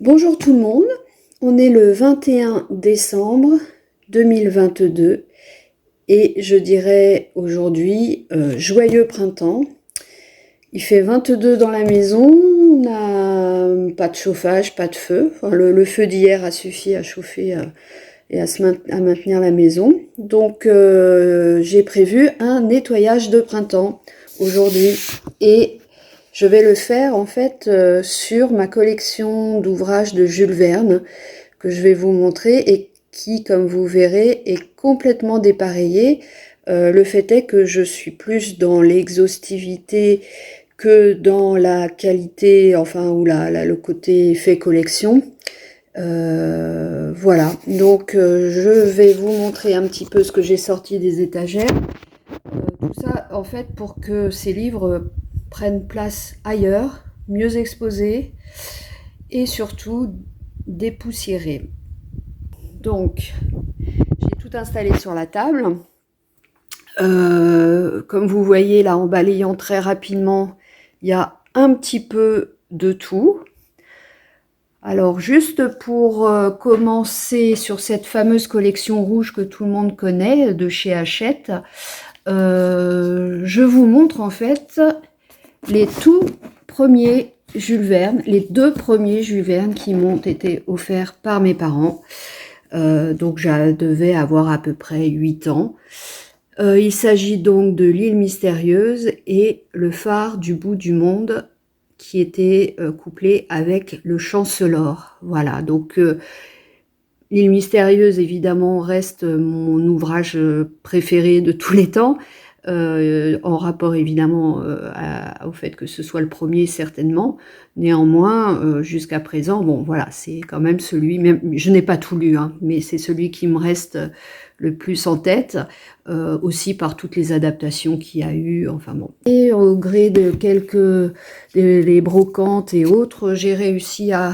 Bonjour tout le monde, on est le 21 décembre 2022 et je dirais aujourd'hui joyeux printemps. Il fait 22 dans la maison, on n'a pas de chauffage, pas de feu. Enfin, le feu d'hier a suffi à chauffer et à maintenir la maison. Donc j'ai prévu un nettoyage de printemps aujourd'hui et je vais le faire en fait sur ma collection d'ouvrages de Jules Verne que je vais vous montrer et qui, comme vous verrez, est complètement dépareillée. Le fait est que je suis plus dans l'exhaustivité que dans la qualité, enfin, ou le côté fait collection. Voilà, donc je vais vous montrer un petit peu ce que j'ai sorti des étagères. Tout ça, en fait, pour que ces livres prennent place ailleurs, mieux exposés et surtout dépoussiérés. Donc, j'ai tout installé sur la table. Comme vous voyez là, en balayant très rapidement, il y a un petit peu de tout. Alors, juste pour commencer sur cette fameuse collection rouge que tout le monde connaît, de chez Hachette, je vous montre en fait les tout premiers Jules Verne, les deux premiers Jules Verne qui m'ont été offerts par mes parents. Donc je devais avoir à peu près 8 ans. Il s'agit donc de L'île mystérieuse et Le phare du bout du monde qui était couplé avec Le chancelor. Voilà, donc L'île mystérieuse évidemment reste mon ouvrage préféré de tous les temps. En rapport évidemment au fait que ce soit le premier certainement. Néanmoins, jusqu'à présent, bon voilà, c'est quand même celui, même je n'ai pas tout lu, hein, mais c'est celui qui me reste le plus en tête, aussi par toutes les adaptations qu'il y a eu, enfin bon. Et au gré de les brocantes et autres, j'ai réussi à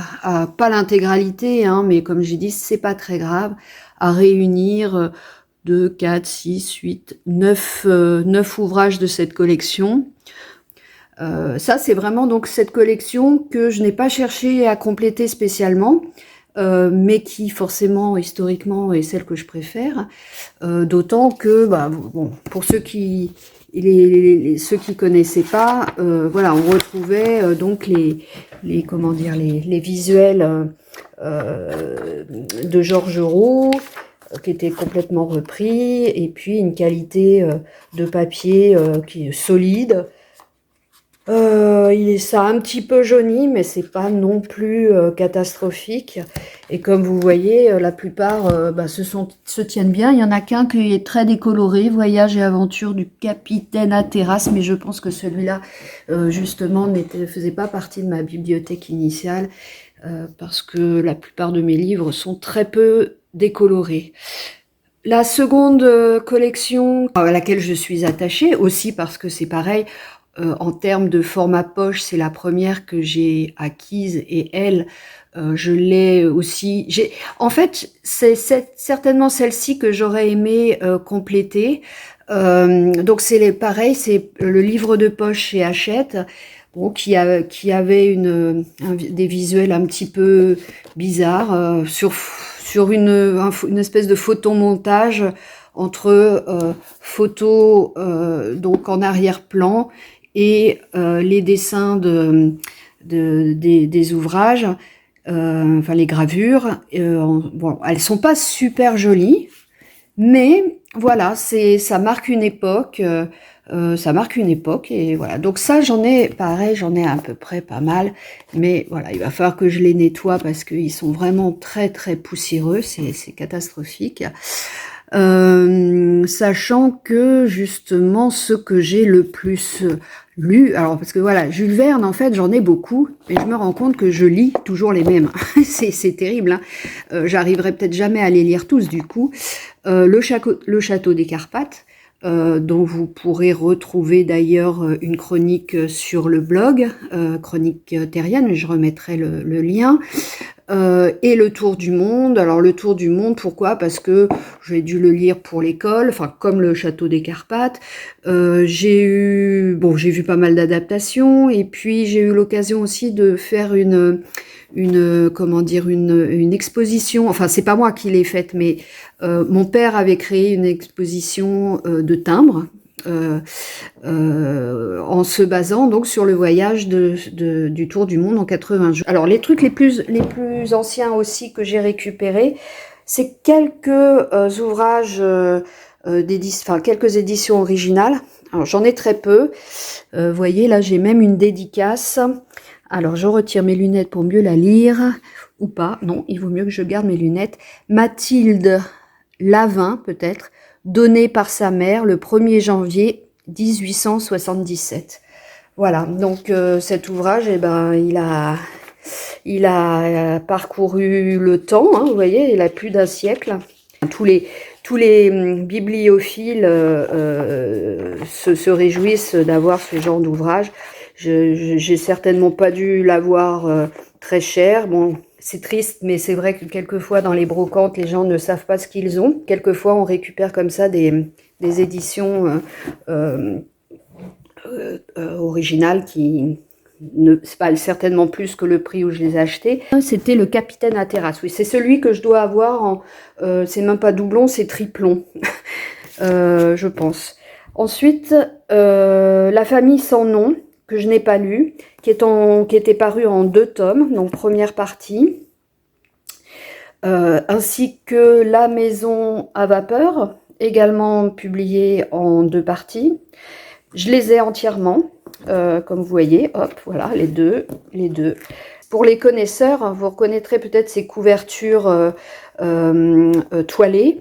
pas l'intégralité, hein, mais comme j'ai dit, c'est pas très grave, à réunir 2, 4, 6, 8, 9 ouvrages de cette collection. Ça, c'est vraiment donc cette collection que je n'ai pas cherché à compléter spécialement, mais qui forcément, historiquement, est celle que je préfère. D'autant que, bon, pour ceux qui ceux qui connaissaient pas, voilà, on retrouvait donc les visuels de Georges Roux, qui était complètement repris, et puis une qualité de papier qui est solide. Ça a un petit peu jauni, mais c'est pas non plus catastrophique. Et comme vous voyez, la plupart se tiennent bien. Il y en a qu'un qui est très décoloré, Voyage et aventure du capitaine Hatteras, mais je pense que celui-là, justement, ne faisait pas partie de ma bibliothèque initiale, parce que la plupart de mes livres sont très peu décolorés. La seconde collection à laquelle je suis attachée, aussi parce que c'est pareil, en termes de format poche, c'est la première que j'ai acquise et elle, je l'ai aussi. En fait, c'est certainement celle-ci que j'aurais aimé compléter. Donc c'est pareil, c'est le livre de poche chez Hachette, bon, qui avait des visuels un petit peu bizarres sur une espèce de photomontage entre photos donc en arrière-plan et les dessins des ouvrages, enfin les gravures. Bon, elles sont pas super jolies, mais voilà, ça marque une époque. Ça marque une époque et voilà. Donc ça, j'en ai à peu près pas mal, mais voilà, il va falloir que je les nettoie parce qu'ils sont vraiment très très poussiéreux, c'est catastrophique. Sachant que justement ce que j'ai le plus lu, alors parce que voilà, Jules Verne en fait j'en ai beaucoup et je me rends compte que je lis toujours les mêmes. c'est terrible, hein. J'arriverai peut-être jamais à les lire tous du coup. Le château des Carpates, dont vous pourrez retrouver d'ailleurs une chronique sur le blog, chronique terrienne, je remettrai le lien. et le Tour du Monde. Alors le Tour du Monde, pourquoi? Parce que j'ai dû le lire pour l'école, enfin comme le Château des Carpates. J'ai vu pas mal d'adaptations, et puis j'ai eu l'occasion aussi de faire une exposition. Enfin, c'est pas moi qui l'ai faite, mais mon père avait créé une exposition de timbres. En se basant donc sur le voyage du Tour du Monde en 80 jours. Alors les trucs les plus anciens aussi que j'ai récupérés, c'est quelques ouvrages quelques éditions originales. Alors j'en ai très peu. Vous voyez là, j'ai même une dédicace. Alors je retire mes lunettes pour mieux la lire, ou pas. Non, il vaut mieux que je garde mes lunettes. Mathilde Lavin, peut-être, donnée par sa mère le 1er janvier 1877. Voilà, donc cet ouvrage, eh ben, il a parcouru le temps, hein, vous voyez, il a plus d'1 siècle. Tous les bibliophiles se réjouissent d'avoir ce genre d'ouvrage. J'ai certainement pas dû l'avoir très cher. Bon, c'est triste, mais c'est vrai que quelquefois dans les brocantes, les gens ne savent pas ce qu'ils ont. Quelquefois, on récupère comme ça des éditions originales qui ne valent certainement plus que le prix où je les ai achetées. C'était le Capitaine Hatteras. Oui, c'est celui que je dois avoir en... c'est même pas doublon, c'est triplon, je pense. Ensuite, La famille sans nom, que je n'ai pas lu, qui était paru en 2 tomes, donc première partie, ainsi que La maison à vapeur, également publié en 2 parties. Je les ai entièrement, comme vous voyez, hop, voilà, les deux. Pour les connaisseurs, vous reconnaîtrez peut-être ces couvertures toilées.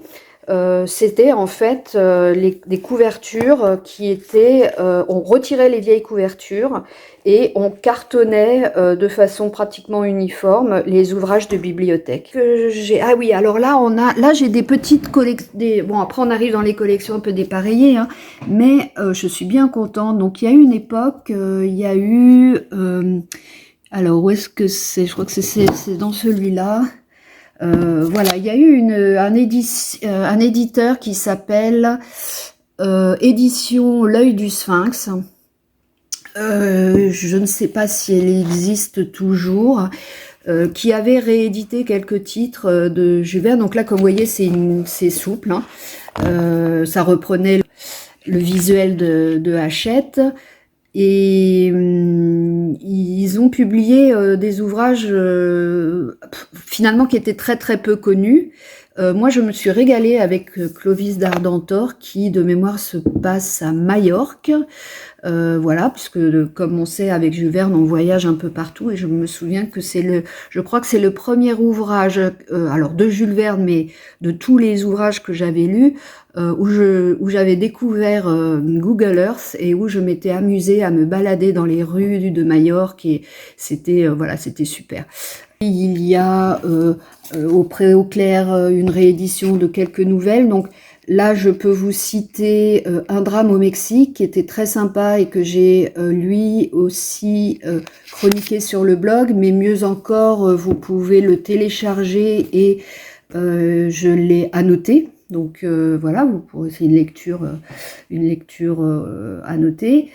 C'était en fait des couvertures qui étaient... on retirait les vieilles couvertures et on cartonnait de façon pratiquement uniforme les ouvrages de bibliothèque. Ah oui, alors là, j'ai des petites collections... Bon, après on arrive dans les collections un peu dépareillées, hein, mais je suis bien contente. Donc il y a eu une époque, il y a eu... alors où est-ce que c'est? Je crois que c'est dans celui-là. Voilà, il y a eu un éditeur qui s'appelle Édition L'œil du Sphinx. Je ne sais pas si elle existe toujours, qui avait réédité quelques titres de Jules Verne. Donc là, comme vous voyez, c'est souple, hein. Ça reprenait le visuel de Hachette. Et ils ont publié des ouvrages finalement qui étaient très très peu connus. Moi je me suis régalée avec Clovis d'Ardentor, qui de mémoire se passe à Majorque. Voilà, puisque comme on sait avec Jules Verne on voyage un peu partout, et je me souviens que je crois que c'est le premier ouvrage, alors de Jules Verne, mais de tous les ouvrages que j'avais lus, où j'avais découvert Google Earth, et où je m'étais amusée à me balader dans les rues de Majorque, et c'était voilà, c'était super. Il y a au Préau Clair une réédition de quelques nouvelles. Donc là, je peux vous citer Un drame au Mexique, qui était très sympa et que j'ai lui aussi chroniqué sur le blog. Mais mieux encore, vous pouvez le télécharger et je l'ai annoté. Donc voilà, vous pourrez, c'est une lecture annotée.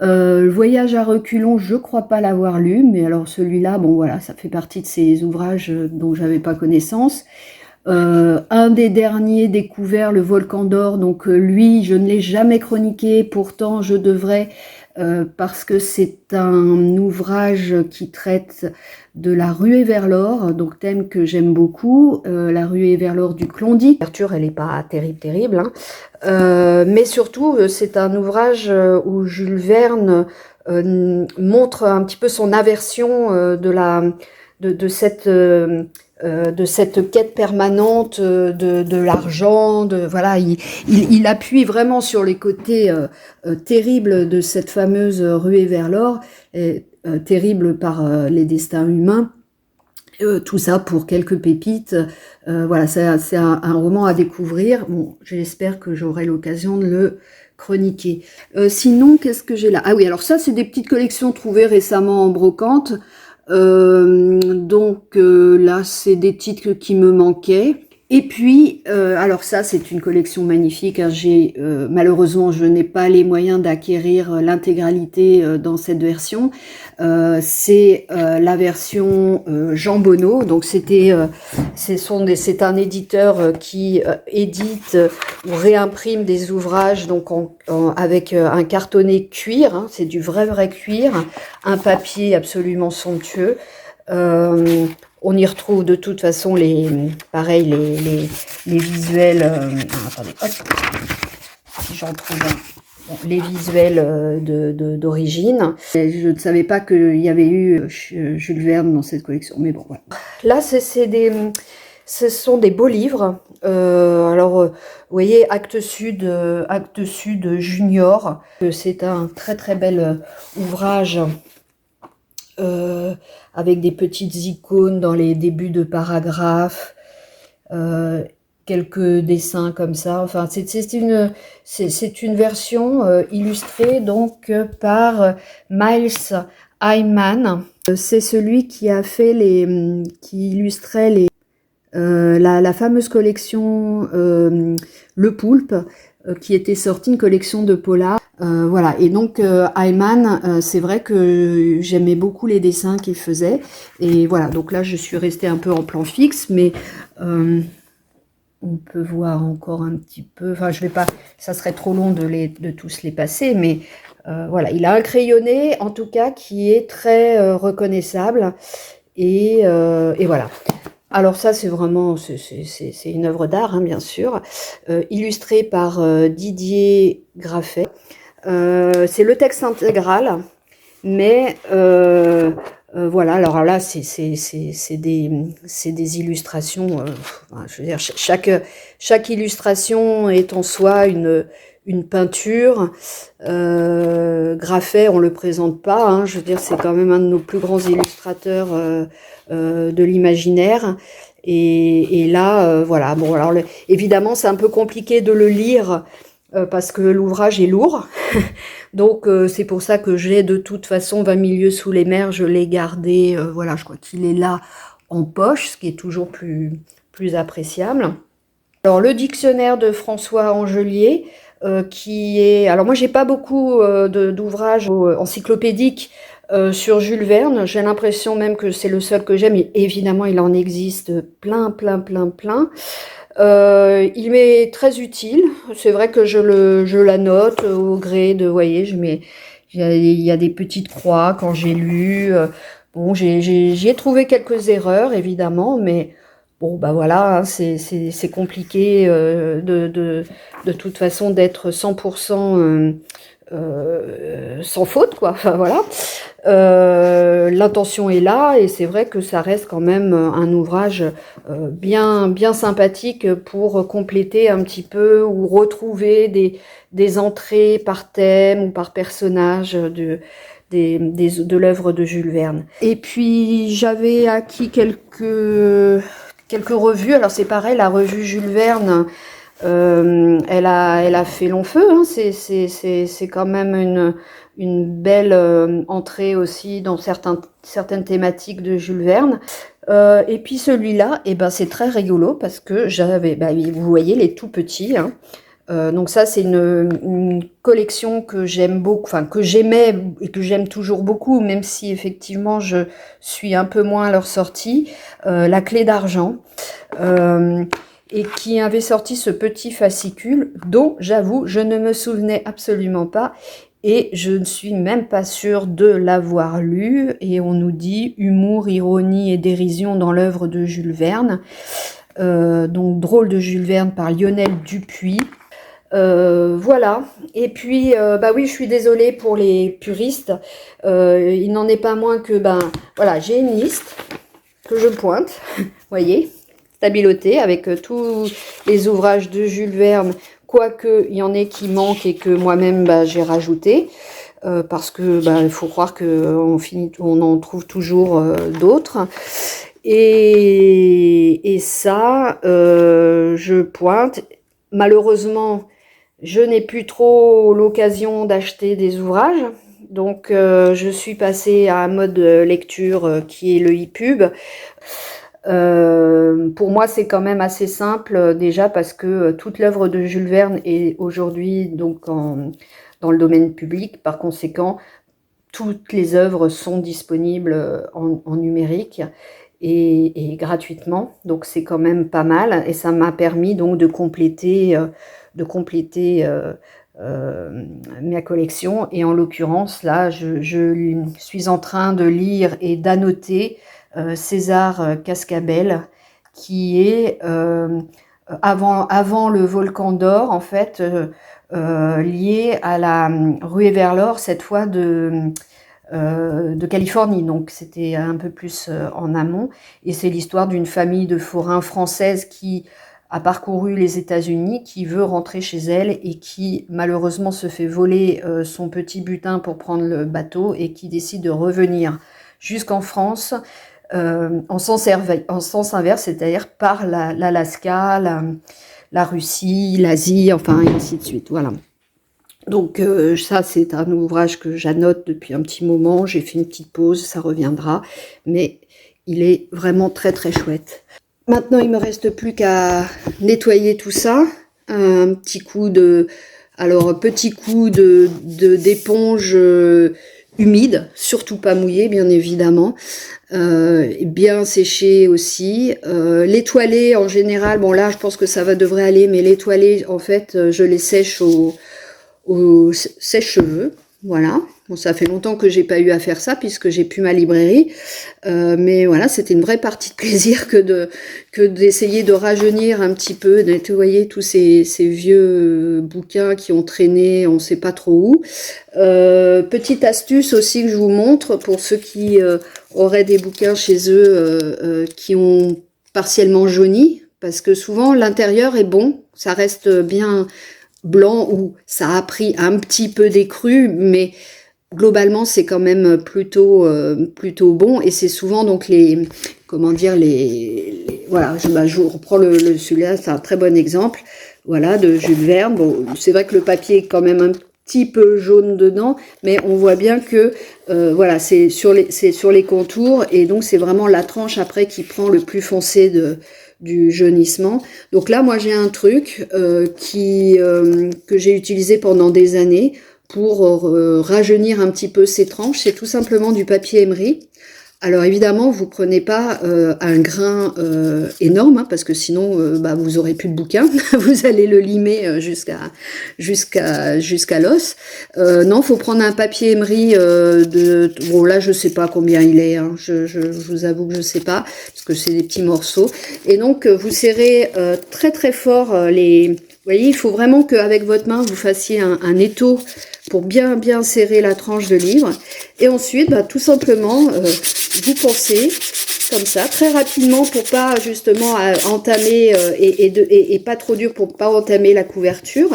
Le Voyage à reculons, je crois pas l'avoir lu, mais alors celui-là, bon voilà, ça fait partie de ces ouvrages dont j'avais pas connaissance. Un des derniers découverts, Le Volcan d'or, donc lui, je ne l'ai jamais chroniqué, pourtant je devrais, parce que c'est un ouvrage qui traite de la ruée vers l'or, donc thème que j'aime beaucoup, la ruée vers l'or du Klondike. L'ouverture, elle n'est pas terrible, hein. Mais surtout, c'est un ouvrage où Jules Verne montre un petit peu son aversion de cette quête permanente de l'argent, voilà, il appuie vraiment sur les côtés terribles de cette fameuse ruée vers l'or, terrible par les destins humains. Tout ça pour quelques pépites. Voilà, c'est un roman à découvrir. Bon, j'espère que j'aurai l'occasion de le chroniquer. Sinon, qu'est-ce que j'ai là? Ah oui, alors ça, c'est des petites collections trouvées récemment en brocante. Donc là, c'est des titres qui me manquaient. Et puis, alors ça, c'est une collection magnifique. Hein. Malheureusement, je n'ai pas les moyens d'acquérir l'intégralité dans cette version. C'est la version Jean Bonneau. Donc c'est un éditeur qui édite ou réimprime des ouvrages donc avec un cartonné cuir. Hein. C'est du vrai cuir, un papier absolument somptueux. On y retrouve de toute façon les visuels. Attendez, hop, si j'en trouve un. Bon, les visuels d'origine. Je ne savais pas qu'il y avait eu Jules Verne dans cette collection, mais bon, voilà. Là, ce sont des beaux livres. Alors, vous voyez, Actes Sud Junior. C'est un très bel ouvrage. Avec des petites icônes dans les débuts de paragraphes, quelques dessins comme ça. Enfin, c'est une version illustrée donc par Miles Hyman. C'est celui qui a fait qui illustrait la fameuse collection Le Poulpe, qui était sortie, une collection de polars. Voilà, et donc Hyman, c'est vrai que j'aimais beaucoup les dessins qu'il faisait, et voilà, donc là je suis restée un peu en plan fixe, mais on peut voir encore un petit peu, enfin je vais pas, ça serait trop long de tous les passer, mais voilà, il a un crayonné en tout cas qui est très reconnaissable, et voilà. Alors ça, c'est vraiment, c'est une œuvre d'art, hein, bien sûr, illustrée par Didier Graffet. C'est le texte intégral, mais voilà. Alors là, c'est des illustrations. Je veux dire, chaque illustration est en soi une peinture. Graffet, on le présente pas. Hein, je veux dire, c'est quand même un de nos plus grands illustrateurs de l'imaginaire. Et là, voilà. Bon, alors évidemment, c'est un peu compliqué de le lire parce que l'ouvrage est lourd. Donc c'est pour ça que j'ai de toute façon 20 milieux sous les mers. Je l'ai gardé. Voilà, je crois qu'il est là en poche, ce qui est toujours plus appréciable. Alors le dictionnaire de François Angelier, qui est... Alors moi j'ai pas beaucoup d'ouvrages encyclopédiques sur Jules Verne. J'ai l'impression même que c'est le seul que j'aime. Évidemment, il en existe plein. Il m'est très utile. C'est vrai que je la note au gré de, vous voyez, il y a des petites croix quand j'ai lu. Bon, j'y ai trouvé quelques erreurs, évidemment, mais bon, bah voilà, hein, c'est compliqué de toute façon d'être 100% sans faute, quoi. Enfin, voilà. L'intention est là et c'est vrai que ça reste quand même un ouvrage bien sympathique pour compléter un petit peu ou retrouver des entrées par thème ou par personnage de l'œuvre de Jules Verne. Et puis j'avais acquis quelques revues. Alors c'est pareil, la revue Jules Verne, elle a fait long feu, hein. C'est quand même une belle entrée aussi dans certaines thématiques de Jules Verne. Et puis celui-là, eh ben, c'est très rigolo parce que vous voyez les tout petits, hein. Donc ça, c'est une collection que j'aime beaucoup, enfin que j'aimais et que j'aime toujours beaucoup, même si effectivement je suis un peu moins à leur sortie. La Clé d'argent. Et qui avait sorti ce petit fascicule dont, j'avoue, je ne me souvenais absolument pas et je ne suis même pas sûre de l'avoir lu. Et on nous dit humour, ironie et dérision dans l'œuvre de Jules Verne. Donc Drôle de Jules Verne par Lionel Dupuis. Voilà. Et puis, bah oui, je suis désolée pour les puristes. Il n'en est pas moins que, voilà, j'ai une liste que je pointe, voyez, stabilotée avec tous les ouvrages de Jules Verne, quoique il y en ait qui manquent et que moi-même j'ai rajouté, parce que il faut croire on en trouve toujours d'autres. Et ça, je pointe. Malheureusement, je n'ai plus trop l'occasion d'acheter des ouvrages Donc je suis passée à un mode lecture qui est le e-pub. Pour moi, c'est quand même assez simple, déjà parce que toute l'œuvre de Jules Verne est aujourd'hui donc dans le domaine public. Par conséquent, toutes les œuvres sont disponibles en numérique et gratuitement. Donc c'est quand même pas mal et ça m'a permis donc de compléter ma collection. Et en l'occurrence, là, je suis en train de lire et d'annoter César Cascabel, qui est avant le volcan d'or, en fait, lié à la ruée vers l'or, cette fois de Californie. Donc c'était un peu plus en amont. Et c'est l'histoire d'une famille de forains françaises qui a parcouru les États-Unis, qui veut rentrer chez elle et qui malheureusement se fait voler son petit butin pour prendre le bateau et qui décide de revenir jusqu'en France en sens inverse, c'est-à-dire par l'Alaska, la Russie, l'Asie, enfin et ainsi de suite. Voilà. Donc ça, c'est un ouvrage que j'annote depuis un petit moment. J'ai fait une petite pause, ça reviendra. Mais il est vraiment très très chouette. Maintenant, il me reste plus qu'à nettoyer tout ça. Un petit coup d'éponge humide, surtout pas mouillé, bien évidemment. Bien séché aussi. L'étoilé, en général, bon là, je pense que ça devrait aller, mais l'étoilé, en fait, je les sèche au sèche-cheveux, voilà. Bon, ça fait longtemps que j'ai pas eu à faire ça puisque j'ai plus ma librairie, mais voilà, c'était une vraie partie de plaisir que d'essayer de rajeunir un petit peu, de nettoyer tous ces vieux bouquins qui ont traîné, on sait pas trop où. Petite astuce aussi que je vous montre pour ceux qui auraient des bouquins chez eux qui ont partiellement jauni, parce que souvent l'intérieur est bon, ça reste bien blanc ou ça a pris un petit peu d'écru, mais globalement c'est quand même plutôt bon. Et c'est souvent donc voilà, je vous reprends celui-là, c'est un très bon exemple, voilà, de Jules Verne. Bon, c'est vrai que le papier est quand même un petit peu jaune dedans, mais on voit bien que voilà, c'est sur les contours, et donc c'est vraiment la tranche après qui prend le plus foncé du jaunissement. Donc là, moi, j'ai un truc que j'ai utilisé pendant des années pour rajeunir un petit peu ces tranches. C'est tout simplement du papier émeri. Alors évidemment, vous prenez pas un grain énorme, hein, parce que sinon, vous aurez plus de bouquin. Vous allez le limer jusqu'à l'os. Non, faut prendre un papier émeri bon là, je sais pas combien il est. Hein, je vous avoue que je sais pas, parce que c'est des petits morceaux. Et donc vous serrez très très fort Vous voyez, il faut vraiment qu'avec votre main vous fassiez un étau pour bien serrer la tranche de livre. Et ensuite, tout simplement, vous pensez comme ça, très rapidement, pour pas justement entamer et pas trop dur pour pas entamer la couverture.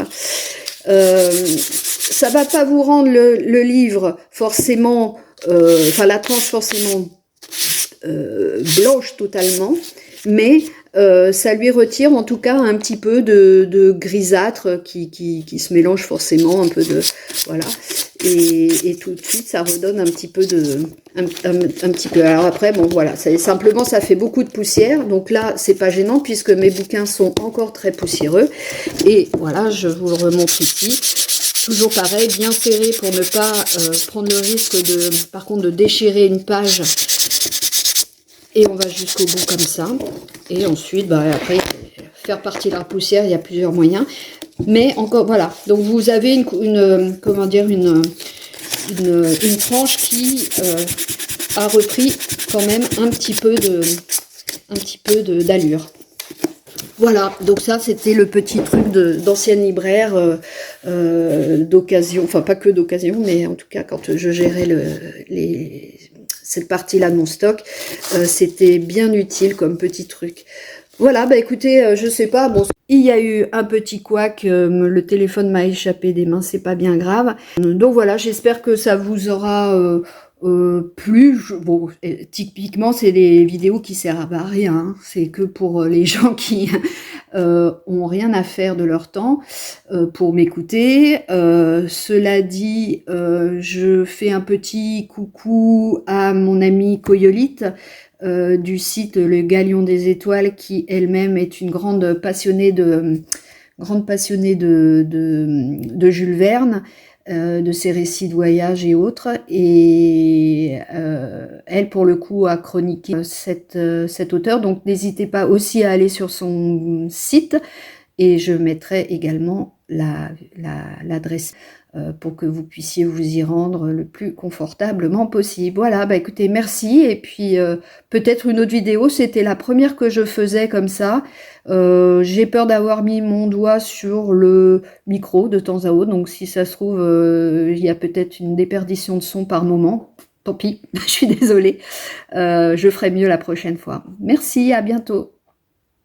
Ça va pas vous rendre le livre forcément, la tranche forcément blanche totalement, mais ça lui retire en tout cas un petit peu de grisâtre qui se mélange forcément un peu de voilà, et tout de suite ça redonne un petit peu un petit peu. Alors après, bon voilà, simplement ça fait beaucoup de poussière, donc là c'est pas gênant puisque mes bouquins sont encore très poussiéreux. Et voilà, je vous le remontre ici. Toujours pareil, bien serré pour ne pas prendre le risque par contre de déchirer une page. Et on va jusqu'au bout comme ça. Et ensuite, après, faire partir la poussière, il y a plusieurs moyens. Mais encore, voilà. Donc vous avez une tranche qui a repris quand même un petit peu d'allure. Voilà, donc ça c'était le petit truc d'ancienne libraire d'occasion, enfin pas que d'occasion, mais en tout cas quand je gérais cette partie-là de mon stock, c'était bien utile comme petit truc. Voilà, écoutez, je sais pas, bon, il y a eu un petit couac, le téléphone m'a échappé des mains, c'est pas bien grave. Donc voilà, j'espère que ça vous aura plu. Bon, typiquement, c'est des vidéos qui servent à rien, hein. C'est que pour les gens qui ont rien à faire de leur temps pour m'écouter. Cela dit, je fais un petit coucou à mon amie Coyolite du site Le Galion des Étoiles, qui elle-même est une grande passionnée de Jules Verne, de ses récits de voyage et autres, et elle pour le coup a chroniqué cet auteur, donc n'hésitez pas aussi à aller sur son site, et je mettrai également l'adresse pour que vous puissiez vous y rendre le plus confortablement possible. Voilà, bah écoutez, merci, et puis peut-être une autre vidéo. C'était la première que je faisais comme ça. J'ai peur d'avoir mis mon doigt sur le micro de temps à autre, donc si ça se trouve, il y a peut-être une déperdition de son par moment. Tant pis, je suis désolée. Je ferai mieux la prochaine fois. Merci, à bientôt.